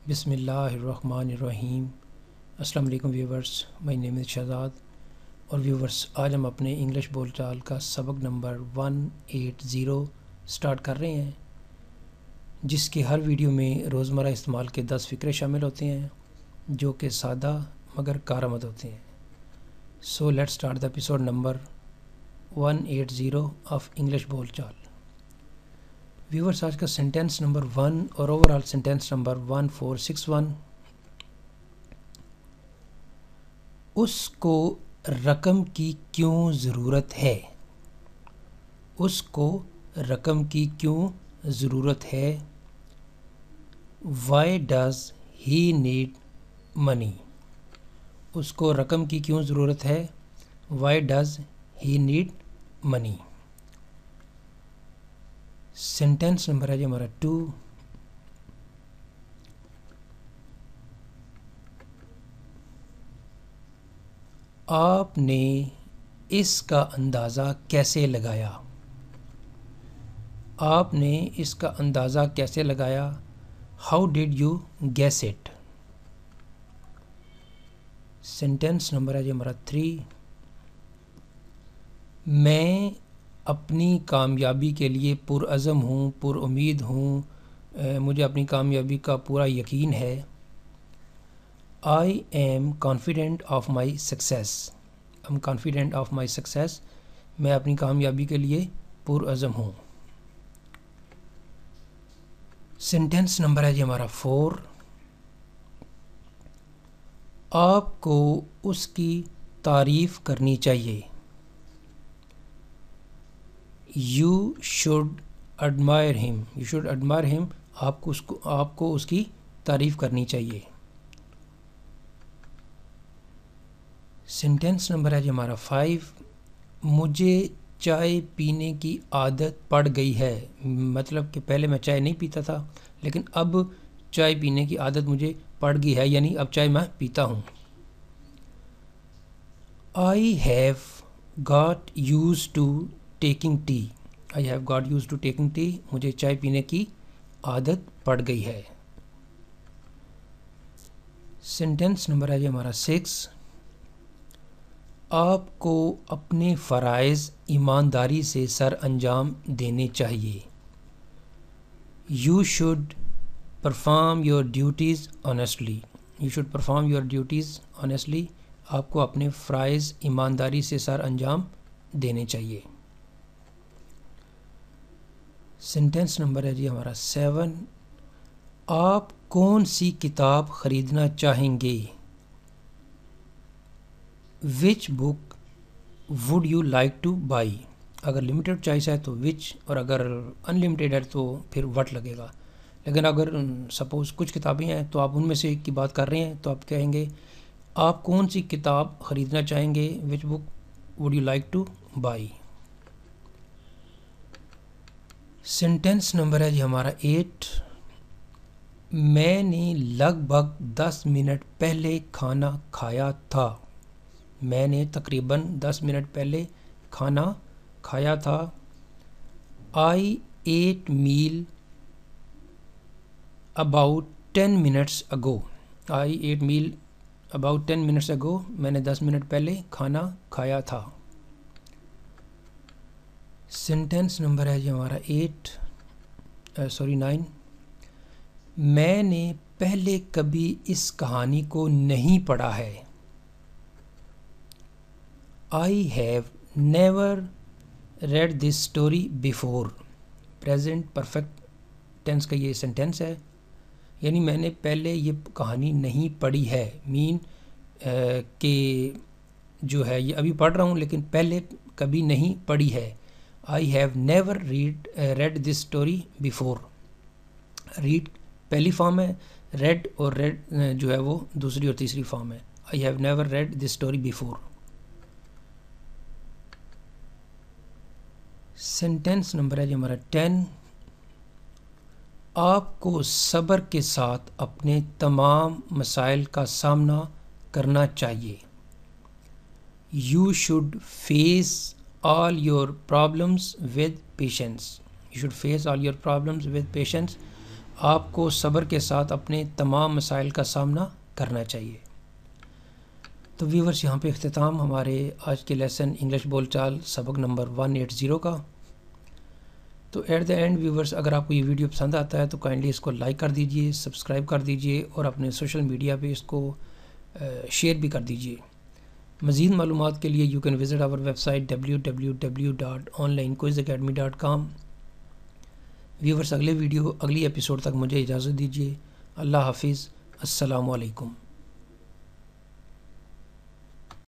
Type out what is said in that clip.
بسم اللہ الرحمن الرحیم۔ السلام علیکم ویورز، مائی نیم از شہزاد اور ویورز آج ہم اپنے انگلش بول چال کا سبق نمبر 180 سٹارٹ کر رہے ہیں، جس کے ہر ویڈیو میں روزمرہ استعمال کے 10 فقرے شامل ہوتے ہیں جو کہ سادہ مگر کارآمد ہوتے ہیں۔ So let start the episode number 180 of English بول چال۔ ویورز آج کا سینٹینس نمبر 1 اور اوور آل سینٹینس نمبر 1461۔ اس کو رقم کی کیوں ضرورت ہے؟ اس کو رقم کی کیوں ضرورت ہے؟ Why does he need money؟ اس کو رقم کی کیوں ضرورت ہے؟ Why does he need money؟ Sentence number ہے جی ہمارا 2۔ آپ نے اس کا اندازہ کیسے لگایا؟ آپ نے اس کا اندازہ کیسے لگایا؟ How did you guess it؟ Sentence number ہے جی ہمارا 3۔ میں اپنی کامیابی کے لیے پرعزم ہوں، پر امید ہوں، مجھے اپنی کامیابی کا پورا یقین ہے۔ I am confident of my success۔ I'm confident of my success۔ میں اپنی کامیابی کے لیے پرعزم ہوں۔ سینٹینس نمبر ہے جی ہمارا 4۔ آپ کو اس کی تعریف کرنی چاہیے۔ You should admire him۔ You should admire him۔ آپ کو اس کی تعریف کرنی چاہیے۔ سینٹینس نمبر ہے جی ہمارا 5۔ مجھے چائے پینے کی عادت پڑ گئی ہے۔ مطلب کہ پہلے میں چائے نہیں پیتا تھا لیکن اب چائے پینے کی عادت مجھے پڑ گئی ہے، یعنی اب چائے میں پیتا ہوں۔ I have got used to taking tea۔ I have got used to taking tea۔ مجھے چائے پینے کی عادت پڑ گئی ہے۔ سینٹینس نمبر ہے جی ہمارا 6۔ آپ کو اپنے فرائض ایمانداری سے سر انجام دینے چاہیے۔ You should perform your duties honestly۔ You should perform your duties honestly۔ آپ کو اپنے فرائض ایمانداری سے سر انجام دینے چاہیے۔ سینٹینس نمبر ہے جی ہمارا 7۔ آپ کون سی کتاب خریدنا چاہیں گے؟ Which book would you like to buy؟ اگر لمیٹڈ چوائس ہے تو which، اور اگر انلمیٹڈ ہے تو پھر what لگے گا۔ لیکن اگر سپوز کچھ کتابیں ہیں تو آپ ان میں سے ایک کی بات کر رہے ہیں تو آپ کہیں گے آپ کون سی کتاب خریدنا چاہیں گے؟ Which book would you like to buy؟ Sentence number ہے جی ہمارا 8۔ میں نے لگ بھگ 10 منٹ پہلے کھانا کھایا تھا۔ میں نے تقریباً 10 منٹ پہلے کھانا کھایا تھا۔ I ate meal about 10 minutes ago۔ I ate meal about 10 minutes ago۔ میں نے 10 منٹ پہلے کھانا کھایا تھا۔ سینٹینس نمبر ہے جی ہمارا 9۔ میں نے پہلے کبھی اس کہانی کو نہیں پڑھا ہے۔ I have never read this story before۔ Present perfect tense کا یہ سینٹینس ہے، یعنی میں نے پہلے یہ کہانی نہیں پڑھی ہے، مین کہ جو ہے یہ ابھی پڑھ رہا ہوں لیکن پہلے کبھی نہیں پڑھی ہے۔ I have never read this story before۔ Read پہلی فارم ہے، ریڈ اور ریڈ جو ہے وہ دوسری اور تیسری فارم ہے۔ I have never read this story before۔ Sentence number ہے جی ہمارا 10۔ آپ کو صبر کے ساتھ اپنے تمام مسائل کا سامنا کرنا چاہیے۔ You should face all your problems with patience۔ You should face all your problems with patience۔ آپ کو صبر کے ساتھ اپنے تمام مسائل کا سامنا کرنا چاہیے۔ تو ویورز، یہاں پہ اختتام ہمارے آج کے لیسن انگلش بول چال سبق نمبر 180 کا۔ تو ایٹ دا اینڈ ویورز، اگر آپ کو یہ ویڈیو پسند آتا ہے تو کائنڈلی اس کو لائک کر دیجئے، سبسکرائب کر دیجئے اور اپنے سوشل میڈیا پہ اس کو شیئر بھی کر دیجئے۔ مزید معلومات کے لیے you can visit our website www.onlinequizacademy.com۔ Viewers, اگلے ایپیسوڈ تک مجھے اجازت دیجیے۔ اللہ حافظ، السلام علیکم۔